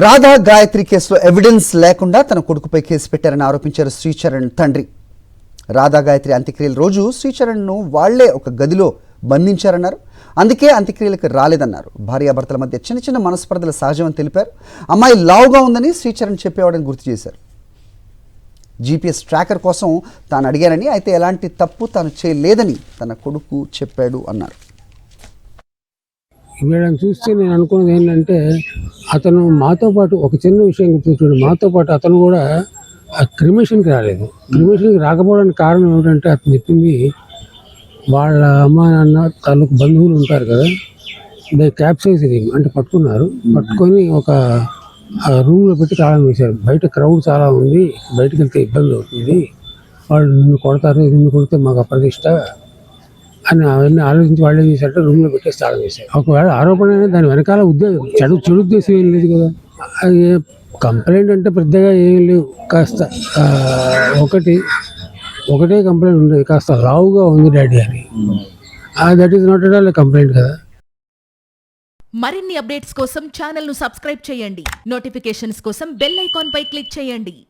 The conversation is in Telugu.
రాధా గాయత్రి కేసులో ఎవిడెన్స్ లేకుండా తన కొడుకుపై కేసు పెట్టారని ఆరోపించారు శ్రీచరణ్ తండ్రి. రాధా గాయత్రి అంత్యక్రియల రోజు శ్రీచరణ్ను వాళ్లే ఒక గదిలో బంధించారన్నారు. అందుకే అంత్యక్రియలకు రాలేదన్నారు. భార్యాభర్తల మధ్య చిన్న చిన్న మనస్పర్ధలు సహజమని తెలిపారు. అమ్మాయి లావుగా ఉందని శ్రీచరణ్ చెప్పేవాడని గుర్తు చేశారు. GPS ట్రాకర్ కోసం తాను అడిగానని, అయితే ఎలాంటి తప్పు తాను చేయలేదని తన కొడుకు చెప్పాడు అన్నారు. వీళ్ళని చూస్తే నేను అనుకున్నది ఏంటంటే, అతను మాతో పాటు ఒక చిన్న విషయం గుర్తుంచుకోండి, మాతో పాటు అతను కూడా ఆ క్రిమేషన్కి రాలేదు. క్రిమేషన్కి రాకపోవడానికి కారణం ఏమిటంటే, అతను చెప్పింది వాళ్ళ అమ్మ నాన్న తాలూకు బంధువులు ఉంటారు కదా, క్యాప్సైజ్ అంటే పట్టుకున్నారు. పట్టుకొని ఒక రూమ్లో పెట్టి తాళం వేశారు. బయట క్రౌడ్ చాలా ఉంది, బయటకు వెళ్తే ఇబ్బంది అవుతుంది, వాళ్ళు నిన్ను కొడతారు, నిన్ను కొడితే మాకు అప్రతిష్ట అని అవన్నీ ఆలోచించి వాళ్ళు ఏం చేశారంటే రూమ్లో పెట్టేసి తాళం వేశారు. ఒకవేళ ఆరోపణ అయినా దాని వెనకాల చెడు ఉద్దేశం ఏం లేదు కదా. అది కంప్లైంట్ అంటే పెద్దగా ఏం లేవు, కాస్త ఒకటే కంప్లైంట్ ఉండేది, కాస్త లావుగా ఉంది డాడీ అని. That is not at all complaint కదా. మరిన్ని అప్డేట్స్ కోసం ఛానల్ ను సబ్స్క్రైబ్ చేయండి. నోటిఫికేషన్స్ కోసం బెల్ ఐకాన్ పై క్లిక్ చేయండి.